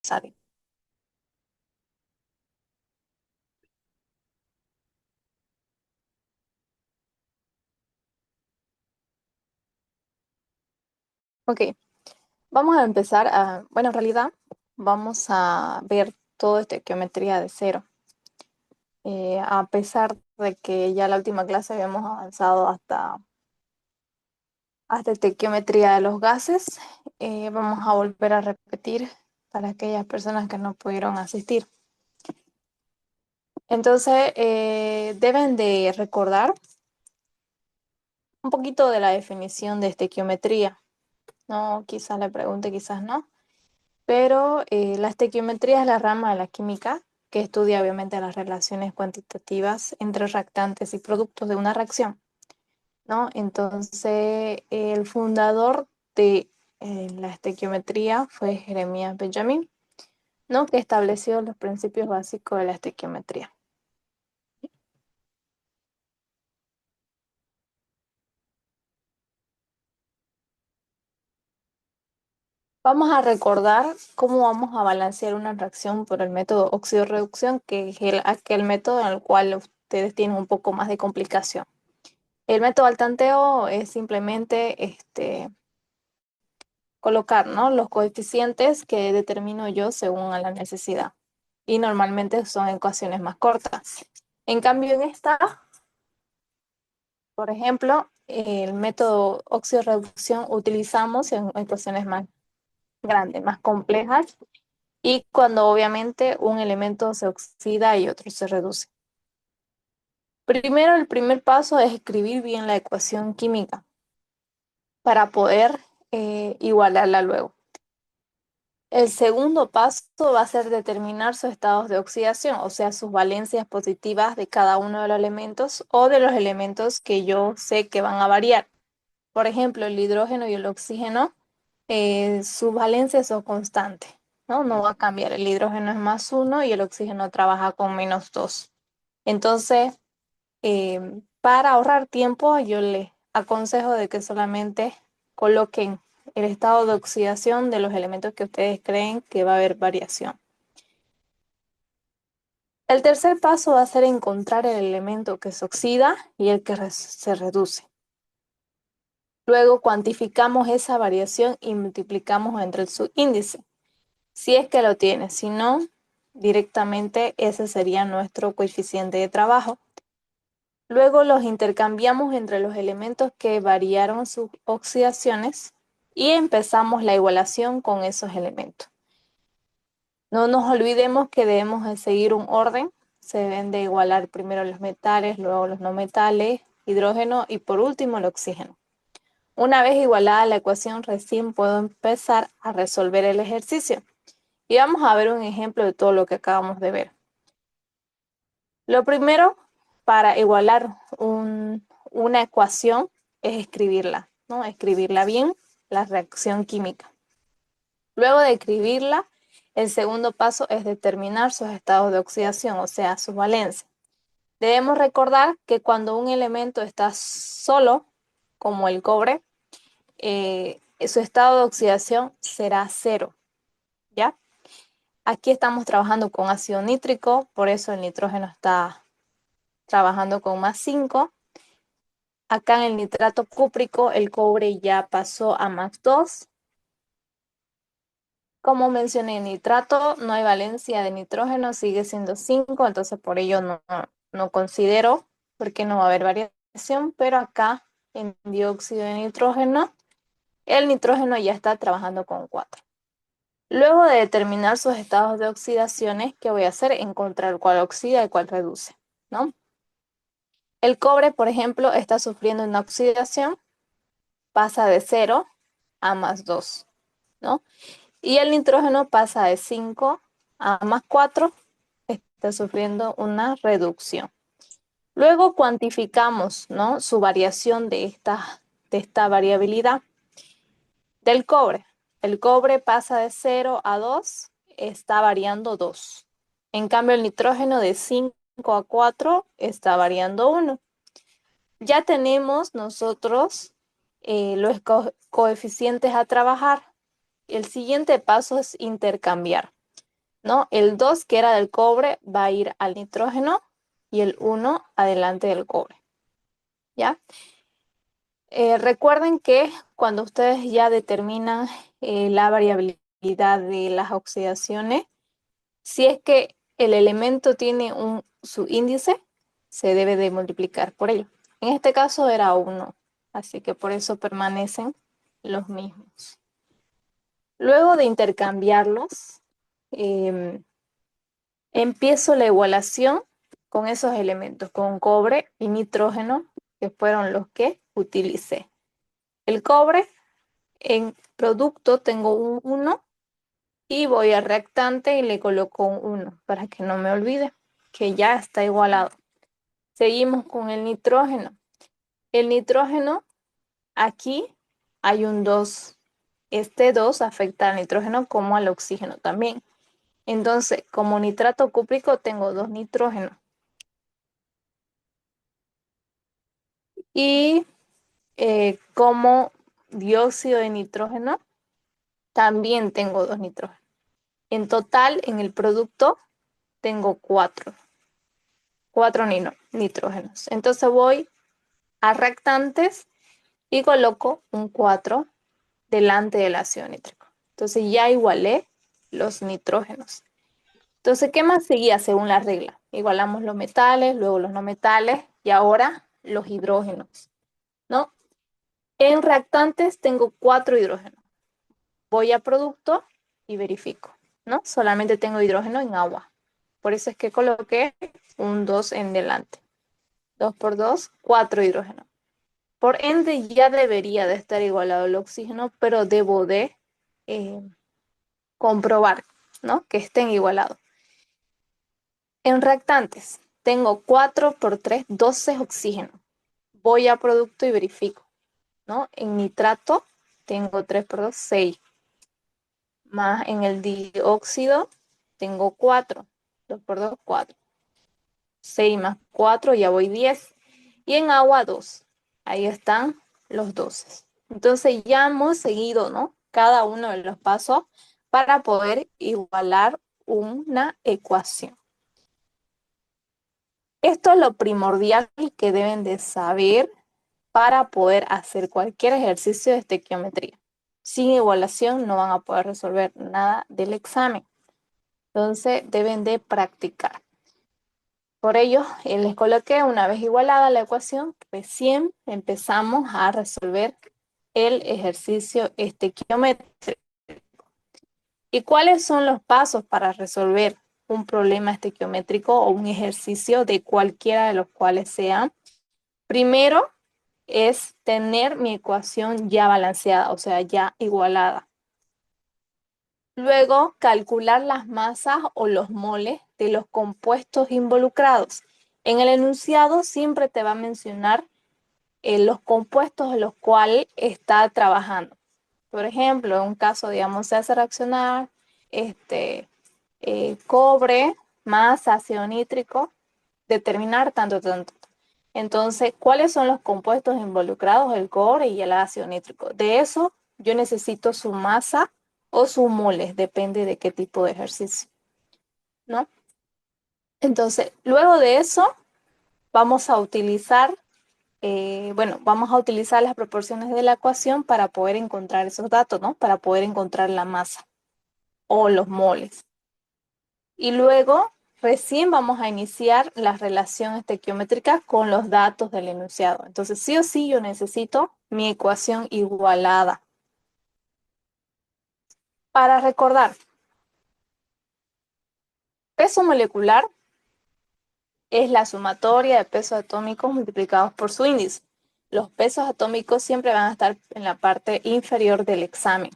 Sale. Ok, vamos a empezar bueno, en realidad vamos a ver todo estequiometría de cero. A pesar de que ya la última clase habíamos avanzado hasta estequiometría de los gases, vamos a volver a repetir para aquellas personas que no pudieron asistir. Entonces, deben de recordar un poquito de la definición de estequiometría, ¿no? Quizás le pregunte, quizás no. Pero la estequiometría es la rama de la química que estudia obviamente las relaciones cuantitativas entre reactantes y productos de una reacción, ¿no? Entonces, el fundador de la estequiometría fue Jeremías Benjamin, ¿no? Que estableció los principios básicos de la estequiometría. Vamos a recordar cómo vamos a balancear una reacción por el método óxido-reducción, que es aquel método en el cual ustedes tienen un poco más de complicación. El método al tanteo es simplemente colocar, ¿no?, los coeficientes que determino yo según a la necesidad. Y normalmente son ecuaciones más cortas. En cambio, en esta, por ejemplo, el método óxido-reducción utilizamos en ecuaciones más grandes, más complejas, y cuando obviamente un elemento se oxida y otro se reduce. Primero, el primer paso es escribir bien la ecuación química para poder igualarla luego. El segundo paso va a ser determinar sus estados de oxidación, o sea, sus valencias positivas de cada uno de los elementos o de los elementos que yo sé que van a variar. Por ejemplo, el hidrógeno y el oxígeno, sus valencias son constantes, ¿no? No va a cambiar. El hidrógeno es +1 y el oxígeno trabaja con -2. Entonces, para ahorrar tiempo, yo les aconsejo de que solamente coloquen el estado de oxidación de los elementos que ustedes creen que va a haber variación. El tercer paso va a ser encontrar el elemento que se oxida y el que se reduce. Luego cuantificamos esa variación y multiplicamos entre el subíndice, si es que lo tiene. Si no, directamente ese sería nuestro coeficiente de trabajo. Luego los intercambiamos entre los elementos que variaron sus oxidaciones y empezamos la igualación con esos elementos. No nos olvidemos que debemos de seguir un orden. Se deben de igualar primero los metales, luego los no metales, hidrógeno y por último el oxígeno. Una vez igualada la ecuación, recién puedo empezar a resolver el ejercicio. Y vamos a ver un ejemplo de todo lo que acabamos de ver. Lo primero, para igualar una ecuación, es escribirla, ¿no? Escribirla bien, la reacción química. Luego de escribirla, el segundo paso es determinar sus estados de oxidación, o sea, su valencia. Debemos recordar que cuando un elemento está solo, como el cobre, su estado de oxidación será 0, ¿ya? Aquí estamos trabajando con ácido nítrico, por eso el nitrógeno está trabajando con +5. Acá en el nitrato cúprico el cobre ya pasó a +2. Como mencioné, en nitrato no hay valencia de nitrógeno, sigue siendo 5, entonces por ello no considero, porque no va a haber variación, pero acá en dióxido de nitrógeno, el nitrógeno ya está trabajando con 4. Luego de determinar sus estados de oxidaciones, ¿qué voy a hacer? Encontrar cuál oxida y cuál reduce, ¿no? El cobre, por ejemplo, está sufriendo una oxidación, pasa de 0 a +2, ¿no? Y el nitrógeno pasa de 5 a +4, está sufriendo una reducción. Luego cuantificamos, ¿no?, su variación de esta variabilidad del cobre. El cobre pasa de 0 a 2, está variando 2. En cambio, el nitrógeno de 5 a 4 está variando 1. Ya tenemos nosotros los coeficientes a trabajar. El siguiente paso es intercambiar. ¿no? El 2 que era del cobre va a ir al nitrógeno y el 1 adelante del cobre, ¿ya? Recuerden que cuando ustedes ya determinan la variabilidad de las oxidaciones, si es que el elemento tiene su índice, se debe de multiplicar por ello. En este caso era 1, así que por eso permanecen los mismos. Luego de intercambiarlos, empiezo la igualación con esos elementos, con cobre y nitrógeno, que fueron los que utilicé. El cobre en producto tengo un 1 y voy al reactante y le coloco un 1 para que no me olvide que ya está igualado. Seguimos con el nitrógeno. El nitrógeno, aquí hay un 2. Este 2 afecta al nitrógeno como al oxígeno también. Entonces, como nitrato cúprico tengo 2 nitrógenos. Y como dióxido de nitrógeno, también tengo 2 nitrógenos. En total, en el producto, tengo 4 nitrógenos. Entonces voy a reactantes y coloco un 4 delante del ácido nítrico. Entonces ya igualé los nitrógenos. Entonces, ¿qué más seguía según la regla? Igualamos los metales, luego los no metales y ahora los hidrógenos, ¿no? En reactantes tengo 4 hidrógenos. Voy a producto y verifico, ¿no? Solamente tengo hidrógeno en agua. Por eso es que coloqué un 2 en delante. 2 por 2, 4 hidrógenos. Por ende, ya debería de estar igualado el oxígeno, pero debo de eh, comprobar, ¿no? Que estén igualados. En reactantes, tengo 4 por 3, 12 oxígeno. Voy a producto y verifico, ¿no? En nitrato, tengo 3 por 2, 6. Más en el dióxido, tengo 4. 2 por 2, 4. 6 más 4, ya voy 10. Y en agua, 2. Ahí están los 12. Entonces ya hemos seguido, ¿no? Cada uno de los pasos para poder igualar una ecuación. Esto es lo primordial que deben de saber para poder hacer cualquier ejercicio de estequiometría. Sin igualación no van a poder resolver nada del examen. Entonces deben de practicar. Por ello, les coloqué una vez igualada la ecuación, recién empezamos a resolver el ejercicio estequiométrico. ¿Y cuáles son los pasos para resolver un problema estequiométrico o un ejercicio de cualquiera de los cuales sean? Primero es tener mi ecuación ya balanceada, o sea, ya igualada. Luego, calcular las masas o los moles de los compuestos involucrados. En el enunciado siempre te va a mencionar los compuestos en los cuales está trabajando. Por ejemplo, en un caso, digamos, se hace reaccionar cobre más ácido nítrico, determinar tanto, tanto. Entonces, ¿cuáles son los compuestos involucrados? El cobre y el ácido nítrico. De eso, yo necesito su masa o su moles, depende de qué tipo de ejercicio, ¿no? Entonces, luego de eso, vamos a utilizar, vamos a utilizar las proporciones de la ecuación para poder encontrar esos datos, ¿no? Para poder encontrar la masa o los moles. Y luego, recién vamos a iniciar la relación estequiométrica con los datos del enunciado. Entonces, sí o sí, yo necesito mi ecuación igualada. Para recordar, peso molecular es la sumatoria de pesos atómicos multiplicados por su índice. Los pesos atómicos siempre van a estar en la parte inferior del examen.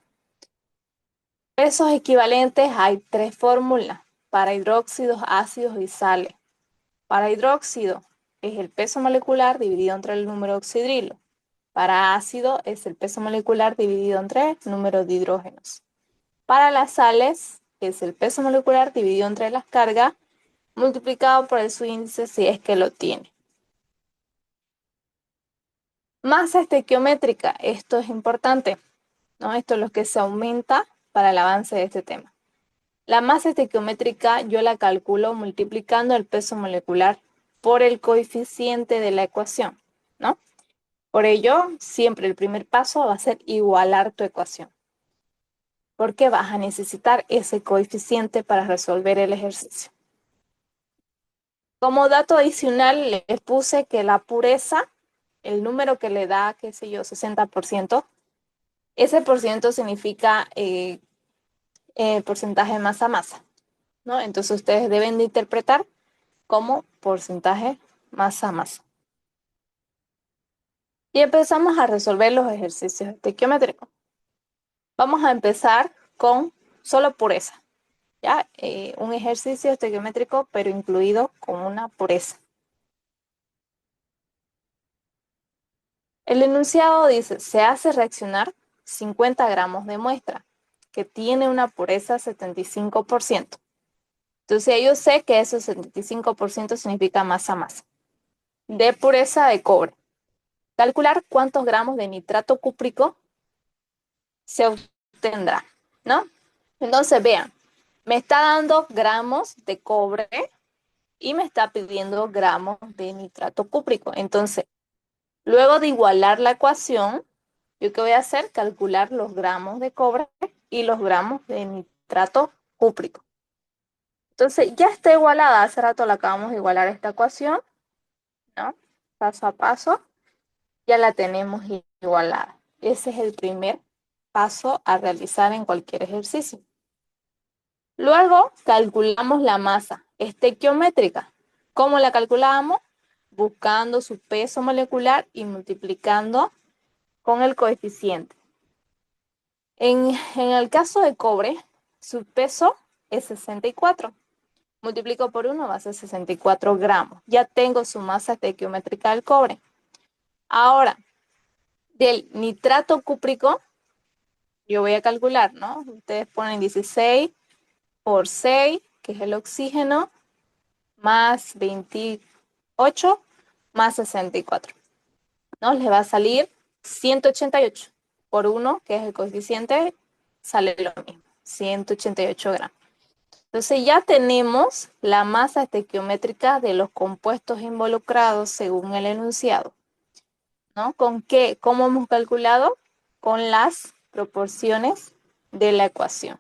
Pesos equivalentes hay 3 fórmulas para hidróxidos, ácidos y sales. Para hidróxido es el peso molecular dividido entre el número de oxidrilo. Para ácido es el peso molecular dividido entre el número de hidrógenos. Para las sales es el peso molecular dividido entre las cargas multiplicado por su índice si es que lo tiene. Masa estequiométrica, esto es importante, ¿no? Esto es lo que se aumenta para el avance de este tema. La masa estequiométrica yo la calculo multiplicando el peso molecular por el coeficiente de la ecuación, ¿no? Por ello, siempre el primer paso va a ser igualar tu ecuación, porque vas a necesitar ese coeficiente para resolver el ejercicio. Como dato adicional, les puse que la pureza, el número que le da, qué sé yo, 60%, ese por ciento significa porcentaje masa-masa, ¿no? Entonces ustedes deben de interpretar como porcentaje masa-masa. Y empezamos a resolver los ejercicios estequiométricos. Vamos a empezar con solo pureza, ¿ya? Un ejercicio estequiométrico, pero incluido con una pureza. El enunciado dice, se hace reaccionar 50 gramos de muestra, que tiene una pureza 75%. Entonces yo sé que ese 75% significa masa-masa. De pureza de cobre. Calcular cuántos gramos de nitrato cúprico se obtendrá, ¿no? Entonces vean, me está dando gramos de cobre y me está pidiendo gramos de nitrato cúprico. Entonces, luego de igualar la ecuación, ¿yo qué voy a hacer? Calcular los gramos de cobre y los gramos de nitrato cúprico. Entonces, ya está igualada. Hace rato la acabamos de igualar esta ecuación, ¿no? Paso a paso, ya la tenemos igualada. Ese es el primer paso a realizar en cualquier ejercicio. Luego, calculamos la masa estequiométrica. ¿Cómo la calculamos? Buscando su peso molecular y multiplicando con el coeficiente. En el caso de cobre, su peso es 64. Multiplico por 1, va a ser 64 gramos. Ya tengo su masa estequiométrica del cobre. Ahora, del nitrato cúprico, yo voy a calcular, ¿no? Ustedes ponen 16 por 6, que es el oxígeno, más 28, más 64. ¿No? Les va a salir 188 por 1, que es el coeficiente, sale lo mismo, 188 gramos. Entonces ya tenemos la masa estequiométrica de los compuestos involucrados según el enunciado, ¿no? ¿Con qué? ¿Cómo hemos calculado? Con las proporciones de la ecuación.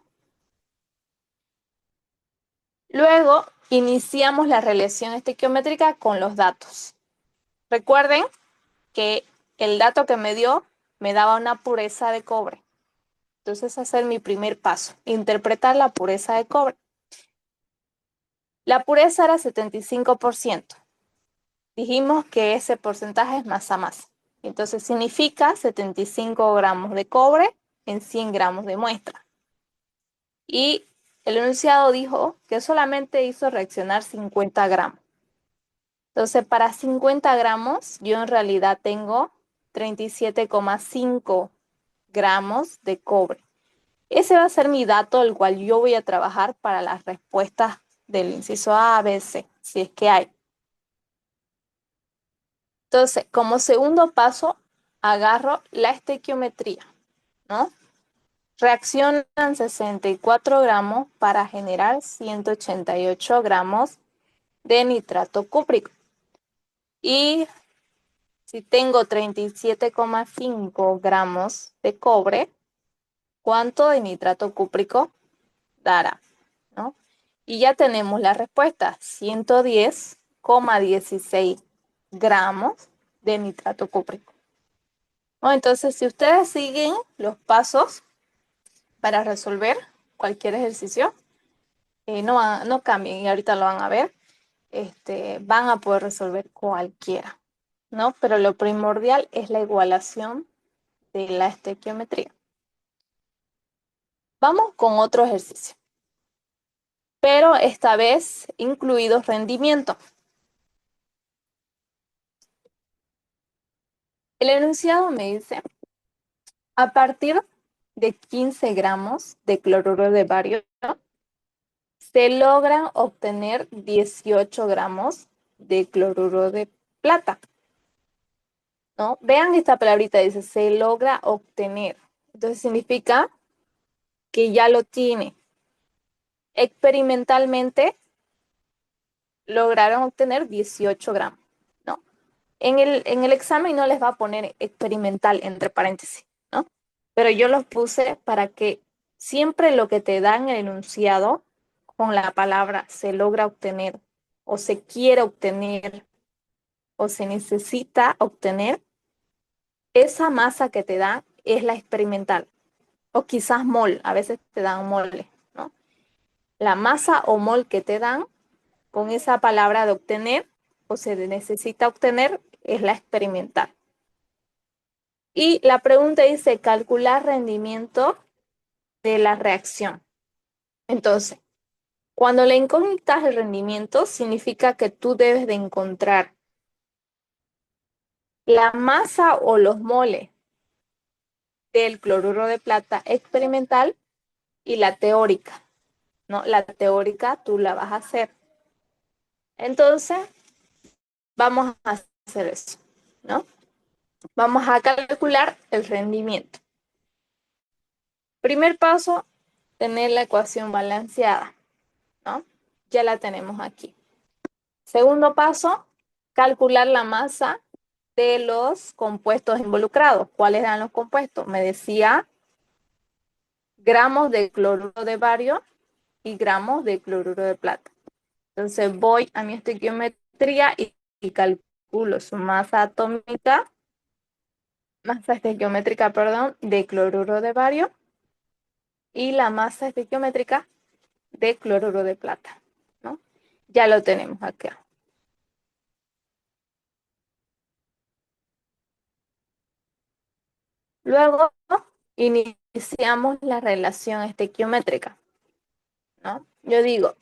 Luego iniciamos la relación estequiométrica con los datos. Recuerden que el dato que me dio me daba una pureza de cobre. Entonces, hacer mi primer paso, interpretar la pureza de cobre. La pureza era 75%. Dijimos que ese porcentaje es masa-masa. Entonces, significa 75 gramos de cobre en 100 gramos de muestra. Y el enunciado dijo que solamente hizo reaccionar 50 gramos. Entonces, para 50 gramos, yo en realidad tengo 37,5 gramos de cobre. Ese va a ser mi dato, el cual yo voy a trabajar para las respuestas del inciso A, B, C, si es que hay. Entonces, como segundo paso, agarro la estequiometría, ¿no? Reaccionan 64 gramos para generar 188 gramos de nitrato cúprico. Y si tengo 37,5 gramos de cobre, ¿cuánto de nitrato cúprico dará? ¿No? Y ya tenemos la respuesta, 110,16 gramos de nitrato cúprico. ¿No? Entonces, si ustedes siguen los pasos para resolver cualquier ejercicio, no cambien y ahorita lo van a ver, van a poder resolver cualquiera, ¿no? Pero lo primordial es la igualación de la estequiometría. Vamos con otro ejercicio, pero esta vez incluido rendimiento. El enunciado me dice, a partir de 15 gramos de cloruro de bario, se logran obtener 18 gramos de cloruro de plata, ¿no? Vean esta palabrita, dice, se logra obtener. Entonces significa que ya lo tiene. Experimentalmente lograron obtener 18 gramos, ¿no? En el examen no les va a poner experimental entre paréntesis, ¿no? Pero yo los puse para que siempre lo que te dan el enunciado con la palabra se logra obtener o se quiere obtener o se necesita obtener, esa masa que te dan es la experimental. O quizás mol, a veces te dan mole, ¿no? La masa o mol que te dan con esa palabra de obtener o se necesita obtener es la experimental. Y la pregunta dice calcular rendimiento de la reacción. Entonces, cuando la incógnita es el rendimiento, significa que tú debes de encontrar la masa o los moles del cloruro de plata experimental y la teórica, ¿no? La teórica tú la vas a hacer. Entonces, vamos a hacer eso, ¿no? Vamos a calcular el rendimiento. Primer paso, tener la ecuación balanceada, ¿no? Ya la tenemos aquí. Segundo paso, calcular la masa de los compuestos involucrados. ¿Cuáles eran los compuestos? Me decía gramos de cloruro de bario y gramos de cloruro de plata. Entonces voy a mi estequiometría y calculo su masa atómica, masa estequiométrica, perdón, de cloruro de bario y la masa estequiométrica de cloruro de plata, ¿no? Ya lo tenemos acá. Luego iniciamos la relación estequiométrica, ¿no? Yo digo,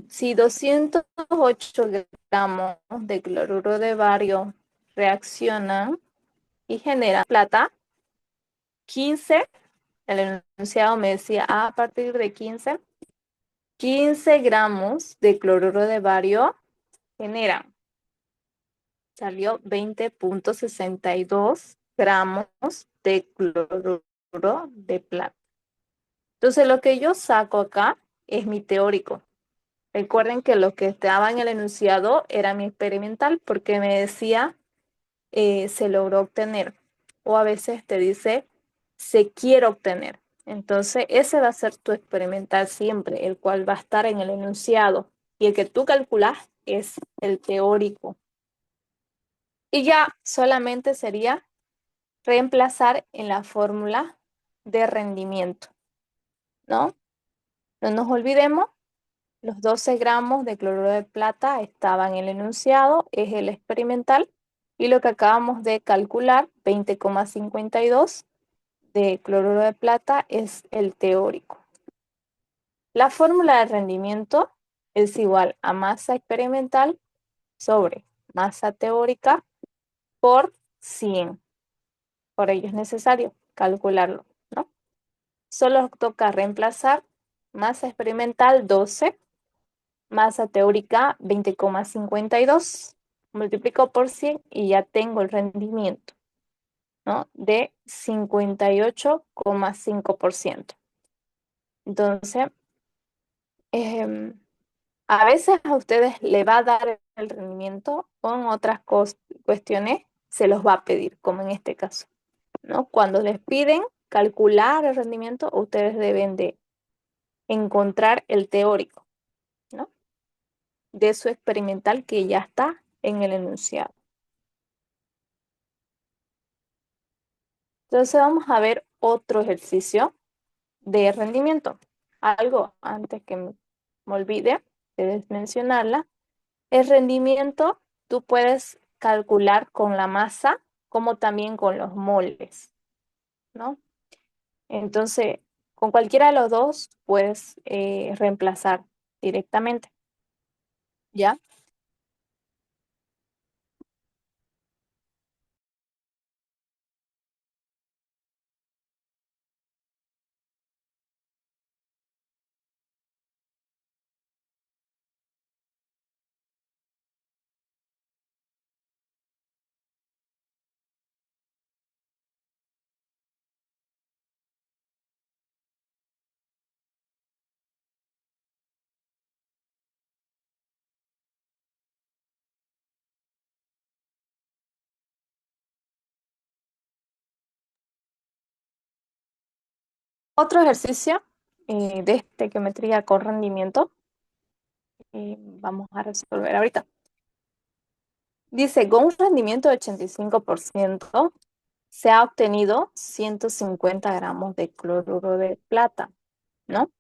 si 208 gramos de cloruro de bario reaccionan y generan plata, 15, el enunciado me decía a partir de 15 gramos de cloruro de bario generan, salió 20.62 gramos de cloruro de plata. Entonces lo que yo saco acá es mi teórico. Recuerden que lo que estaba en el enunciado era mi experimental porque me decía se logró obtener o a veces te dice se quiere obtener. Entonces ese va a ser tu experimental siempre, el cual va a estar en el enunciado y el que tú calculas es el teórico. Y ya solamente sería reemplazar en la fórmula de rendimiento, ¿no? No nos olvidemos, los 12 gramos de cloruro de plata estaban en el enunciado, es el experimental, y lo que acabamos de calcular, 20,52 de cloruro de plata, es el teórico. La fórmula de rendimiento es igual a masa experimental sobre masa teórica por 100. Por ello es necesario calcularlo, ¿no? Solo toca reemplazar masa experimental 12, masa teórica 20,52. Multiplico por 100 y ya tengo el rendimiento, ¿no? De 58,5%. Entonces, a veces a ustedes le va a dar el rendimiento o en otras cuestiones se los va a pedir, como en este caso, ¿no? Cuando les piden calcular el rendimiento, ustedes deben de encontrar el teórico, ¿no? De su experimental que ya está en el enunciado. Entonces vamos a ver otro ejercicio de rendimiento. Algo antes que me olvide de mencionarla. El rendimiento tú puedes calcular con la masa como también con los moles, ¿no? Entonces, con cualquiera de los dos puedes reemplazar directamente, ¿ya? Otro ejercicio de estequiometría con rendimiento, vamos a resolver ahorita. Dice, con un rendimiento de 85%, se ha obtenido 150 gramos de cloruro de plata, ¿no?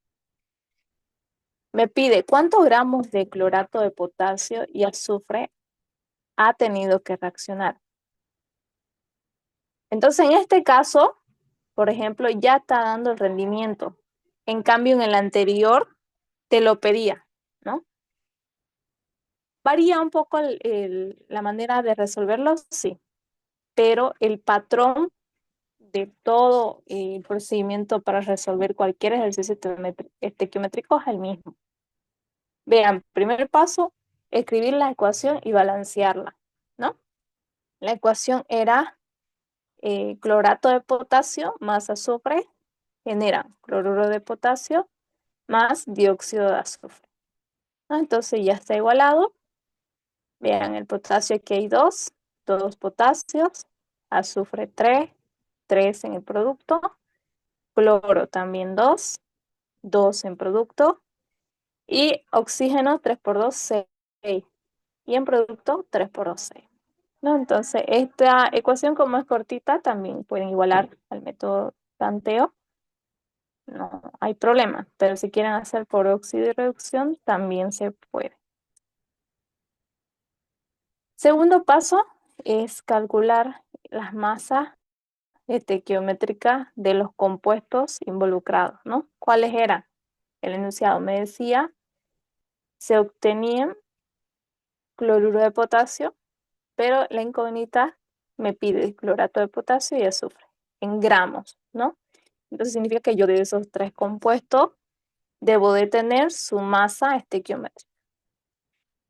Me pide cuántos gramos de clorato de potasio y azufre ha tenido que reaccionar. Entonces, en este caso, por ejemplo, ya está dando el rendimiento. En cambio, en el anterior te lo pedía, ¿no? Varía un poco la manera de resolverlo, sí, pero el patrón de todo el procedimiento para resolver cualquier ejercicio estequiométrico es el mismo. Vean, primer paso, escribir la ecuación y balancearla, ¿no? La ecuación era clorato de potasio más azufre generan cloruro de potasio más dióxido de azufre, ¿no? Entonces ya está igualado. Vean, el potasio aquí hay dos potasios, azufre 3 en el producto, cloro también 2 en producto, y oxígeno 3 por 2 6, y en producto 3 por 2 6. ¿No? Entonces, esta ecuación, como es cortita, también pueden igualar al método tanteo. No hay problema, pero si quieren hacer por óxido y reducción, también se puede. Segundo paso es calcular las masas estequiométricas de los compuestos involucrados, ¿no? ¿Cuáles eran? El enunciado me decía, se obtenían cloruro de potasio, pero la incógnita me pide clorato de potasio y azufre en gramos, ¿no? Entonces significa que yo de esos tres compuestos debo de tener su masa estequiométrica,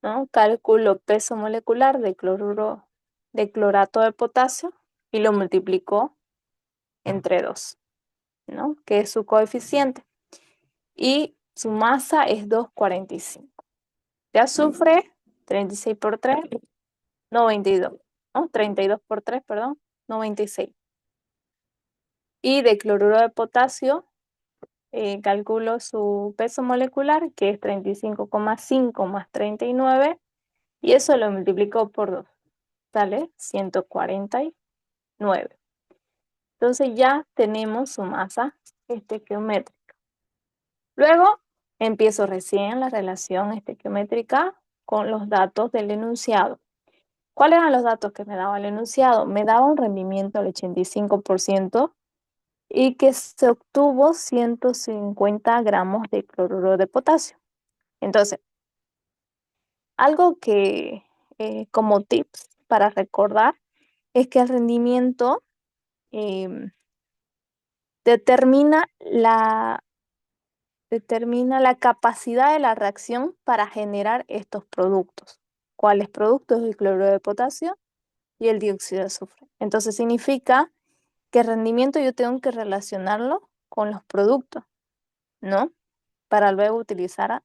¿no? Calculo peso molecular de cloruro de clorato de potasio y lo multiplico entre 2, ¿no? Que es su coeficiente. Y su masa es 2,45. De azufre, 36 por 3, 92, ¿no? 32 por 3, perdón, 96. Y de cloruro de potasio, calculo su peso molecular, que es 35,5 más 39, y eso lo multiplico por 2, sale 149. Entonces ya tenemos su masa estequiométrica. Luego empiezo recién la relación estequiométrica con los datos del enunciado. ¿Cuáles eran los datos que me daba el enunciado? Me daba un rendimiento del 85% y que se obtuvo 150 gramos de cloruro de potasio. Entonces, algo que como tips para recordar es que el rendimiento em, determina determina la capacidad de la reacción para generar estos productos. ¿Cuáles productos? El cloruro de potasio y el dióxido de azufre. Entonces significa que el rendimiento yo tengo que relacionarlo con los productos, ¿no? Para luego utilizar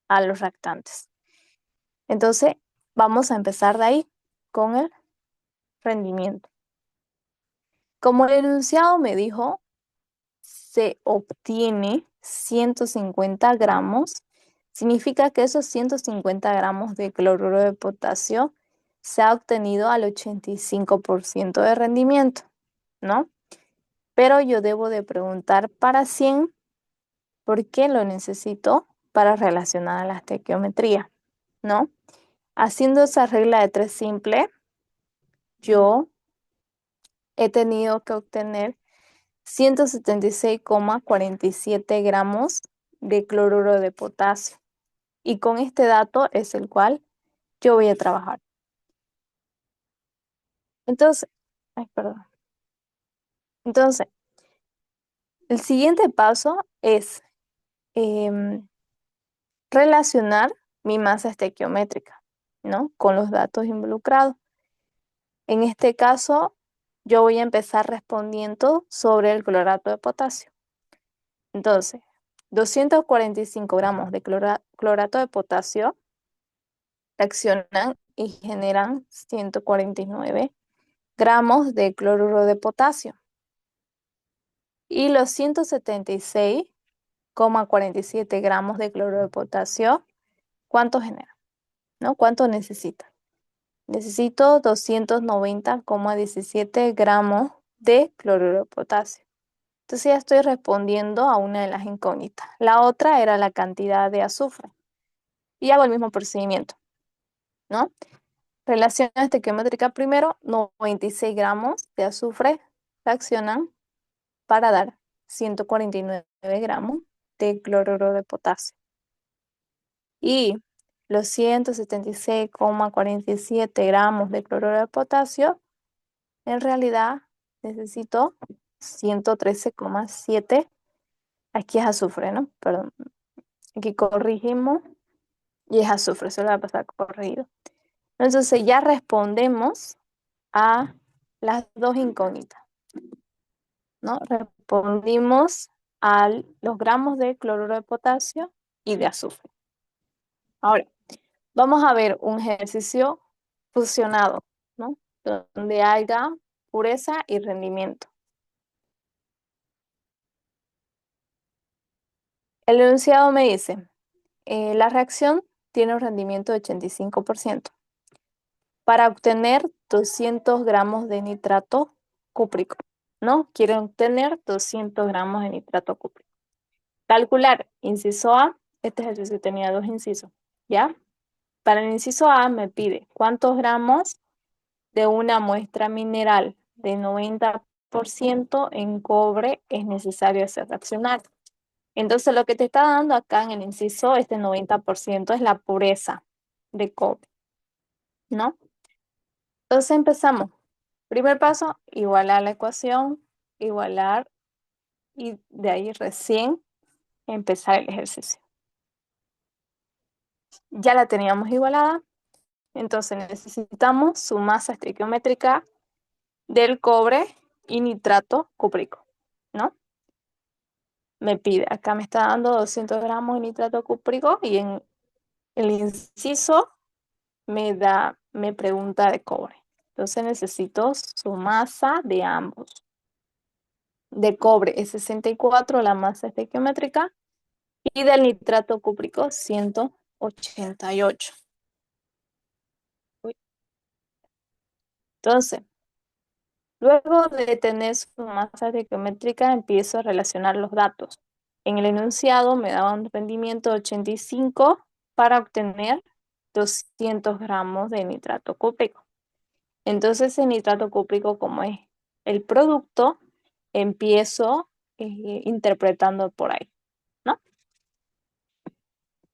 a los reactantes. Entonces, vamos a empezar de ahí con el rendimiento. Como el enunciado me dijo, se obtiene 150 gramos, significa que esos 150 gramos de cloruro de potasio se ha obtenido al 85% de rendimiento, ¿no? Pero yo debo de preguntar para 100 por qué lo necesito para relacionar a la estequiometría, ¿no? Haciendo esa regla de 3 simple, yo he tenido que obtener 176,47 gramos de cloruro de potasio. Y con este dato es el cual yo voy a trabajar. Entonces, ay, perdón. Entonces, el siguiente paso es relacionar mi masa estequiométrica, ¿no? Con los datos involucrados. En este caso, yo voy a empezar respondiendo sobre el clorato de potasio. Entonces, 245 gramos de clorato de potasio reaccionan y generan 149 gramos de cloruro de potasio. Y los 176,47 gramos de cloruro de potasio, ¿cuánto genera? ¿No? ¿Cuánto necesita? Necesito 290,17 gramos de cloruro de potasio. Entonces ya estoy respondiendo a una de las incógnitas. La otra era la cantidad de azufre. Y hago el mismo procedimiento, ¿no? Relación estequiométrica primero, 96 gramos de azufre reaccionan para dar 149 gramos de cloruro de potasio. Y los 176,47 gramos de cloruro de potasio, en realidad necesito 113,7. Aquí es azufre, ¿no? Perdón. Aquí corregimos y es azufre, eso le va a pasar corregido. Entonces ya respondemos a las dos incógnitas, ¿no? Respondimos a los gramos de cloruro de potasio y de azufre. Ahora, vamos a ver un ejercicio fusionado, ¿no? Donde haya pureza y rendimiento. El enunciado me dice, la reacción tiene un rendimiento de 85%. Para obtener 200 gramos de nitrato cúprico, ¿no? Quiero obtener 200 gramos de nitrato cúprico. Calcular, inciso A, este ejercicio tenía dos incisos, ¿ya? Para el inciso A me pide cuántos gramos de una muestra mineral de 90% en cobre es necesario hacer reaccionar. Entonces lo que te está dando acá en el inciso, este 90% es la pureza de cobre, ¿no? Entonces empezamos. Primer paso, igualar la ecuación, igualar y de ahí recién empezar el ejercicio. Ya la teníamos igualada, entonces necesitamos su masa estequiométrica del cobre y nitrato cúprico, ¿no? Me pide, acá me está dando 200 gramos de nitrato cúprico y en el inciso me pregunta de cobre. Entonces necesito su masa de ambos. De cobre es 64 la masa estequiométrica y del nitrato cúprico 188. Uy. Entonces, luego de tener su masa estequiométrica, empiezo a relacionar los datos. En el enunciado me daba un rendimiento de 85 para obtener 200 gramos de nitrato cúprico. Entonces, el nitrato cúprico, como es el producto, empiezo interpretando por ahí, ¿no?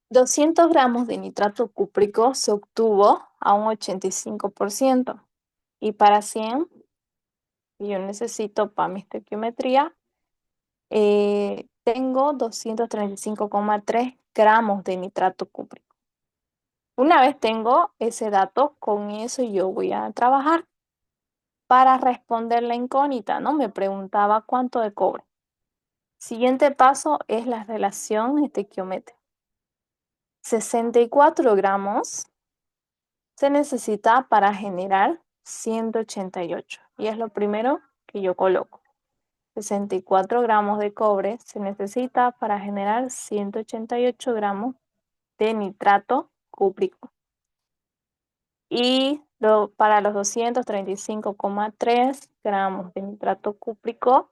200 gramos de nitrato cúprico se obtuvo a un 85%. Y para 100, yo necesito para mi estequiometría, tengo 235,3 gramos de nitrato cúprico. Una vez tengo ese dato, con eso yo voy a trabajar para responder la incógnita, ¿no? Me preguntaba cuánto de cobre. Siguiente paso es la relación estequiométrica. 64 gramos se necesita para generar 188. Y es lo primero que yo coloco. 64 gramos de cobre se necesita para generar 188 gramos de nitrato cúprico. Y para los 235,3 gramos de nitrato cúprico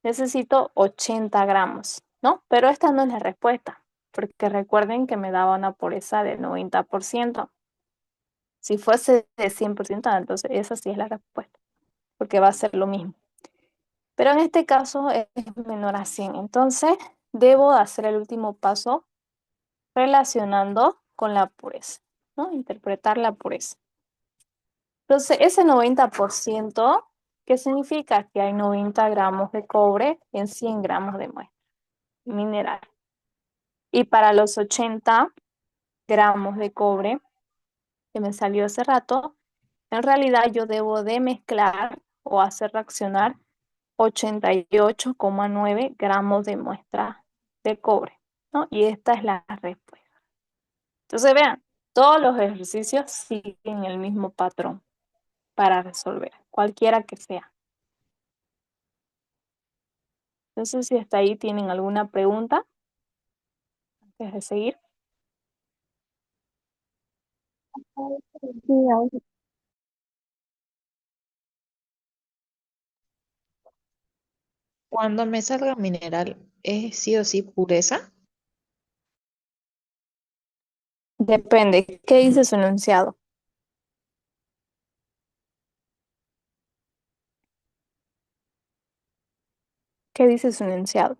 necesito 80 gramos, ¿no? Pero esta no es la respuesta, porque recuerden que me daba una pureza del 90%. Si fuese de 100%, entonces esa sí es la respuesta, porque va a ser lo mismo. Pero en este caso es menor a 100. Entonces, debo hacer el último paso relacionando con la pureza, ¿no? Interpretar la pureza. Entonces, ese 90%, ¿qué significa? Que hay 90 gramos de cobre en 100 gramos de muestra mineral. Y para los 80 gramos de cobre que me salió hace rato, en realidad yo debo de mezclar o hacer reaccionar 88,9 gramos de muestra de cobre, ¿no? Y esta es la respuesta. Entonces, vean, todos los ejercicios siguen el mismo patrón para resolver, cualquiera que sea. No sé si hasta ahí tienen alguna pregunta antes de seguir. Sí, Cuando me salga mineral, ¿es sí o sí pureza? depende. ¿Qué dice su enunciado? ¿Qué dice su enunciado?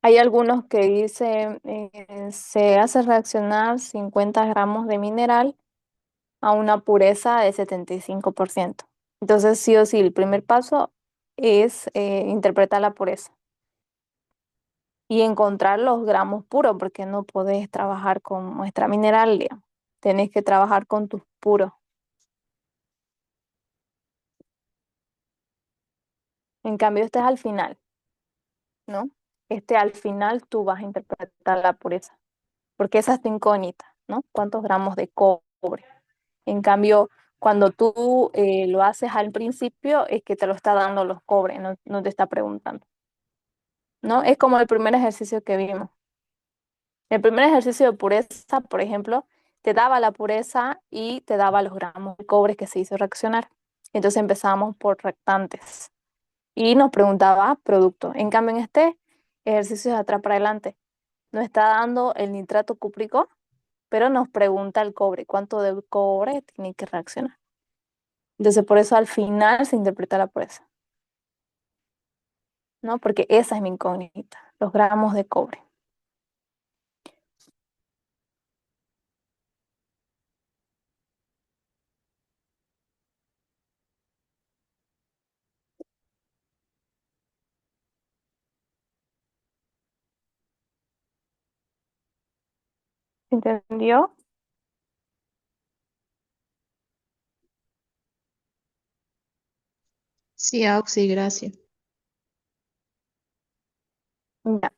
Hay algunos que dicen se hace reaccionar 50 gramos de mineral a una pureza de 75%. Entonces, sí o sí, el primer paso es interpretar la pureza y encontrar los gramos puros, porque no podés trabajar con muestra mineral, digamos. Tenés que trabajar con tus puros. En cambio, este es al final, ¿no? Este al final tú vas a interpretar la pureza, porque esa es tu incógnita, ¿no? ¿Cuántos gramos de cobre? En cambio, cuando tú lo haces al principio, es que te lo está dando los cobres, no, no te está preguntando, ¿no? Es como el primer ejercicio que vimos. El primer ejercicio de pureza, por ejemplo, te daba la pureza y te daba los gramos de cobre que se hizo reaccionar. Entonces empezamos por reactantes y nos preguntaba producto. En cambio, en este ejercicio de atrás para adelante, nos está dando el nitrato cúprico, pero nos pregunta el cobre, cuánto de cobre tiene que reaccionar. Entonces, por eso al final se interpreta la pureza, ¿no? Porque esa es mi incógnita, los gramos de cobre. ¿Entendió? Sí, Auxi, gracias. Ya.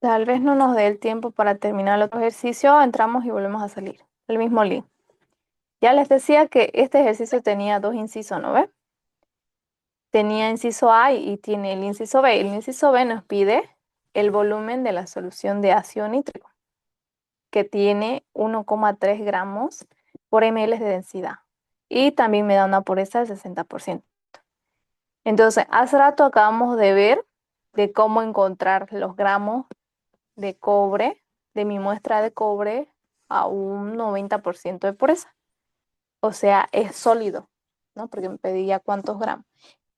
Tal vez no nos dé el tiempo para terminar el otro ejercicio, entramos y volvemos a salir. El mismo link. Ya les decía que este ejercicio tenía dos incisos, ¿no ve? Tenía inciso A y tiene el inciso B. El inciso B nos pide el volumen de la solución de ácido nítrico, que tiene 1,3 gramos por ml de densidad. Y también me da una pureza del 60%. Entonces, hace rato acabamos de ver de cómo encontrar los gramos de cobre de mi muestra de cobre a un 90% de pureza. O sea, es sólido, ¿no? Porque me pedía cuántos gramos.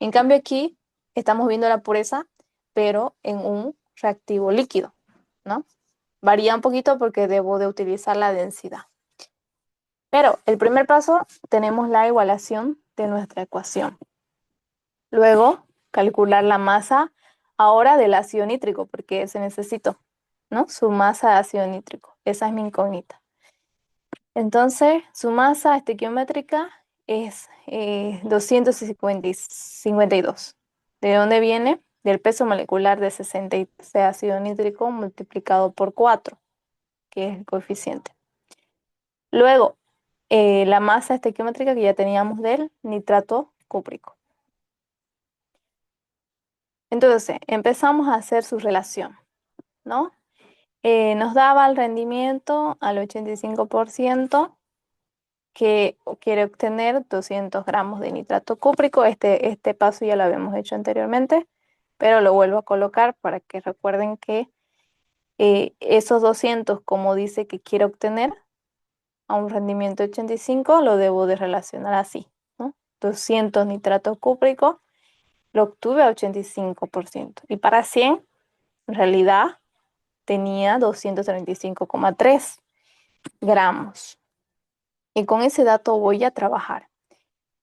En cambio aquí estamos viendo la pureza, pero en un reactivo líquido, ¿no? Varía un poquito porque debo de utilizar la densidad. Pero el primer paso tenemos la igualación de nuestra ecuación. Luego, calcular la masa ahora del ácido nítrico, porque se necesitó, ¿no? Su masa de ácido nítrico. Esa es mi incógnita. Entonces, su masa estequiométrica es 252. ¿De dónde viene? Del peso molecular de 66 de ácido nítrico multiplicado por 4, que es el coeficiente. Luego, la masa estequiométrica que ya teníamos del nitrato cúprico. Entonces, empezamos a hacer su relación, ¿no? Nos daba el rendimiento al 85% que quiere obtener 200 gramos de nitrato cúprico. Este paso ya lo habíamos hecho anteriormente, pero lo vuelvo a colocar para que recuerden que esos 200, como dice que quiere obtener a un rendimiento de 85, lo debo de relacionar así, ¿no? 200 nitrato cúprico lo obtuve a 85%. Y para 100, en realidad, tenía 235,3 gramos. Y con ese dato voy a trabajar.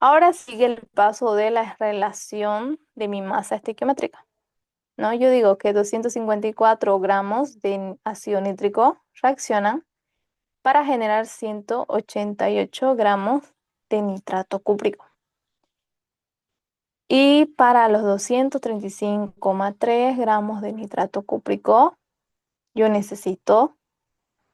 Ahora sigue el paso de la relación de mi masa estequiométrica, ¿no? Yo digo que 254 gramos de ácido nítrico reaccionan para generar 188 gramos de nitrato cúprico. Y para los 235,3 gramos de nitrato cúprico, yo necesito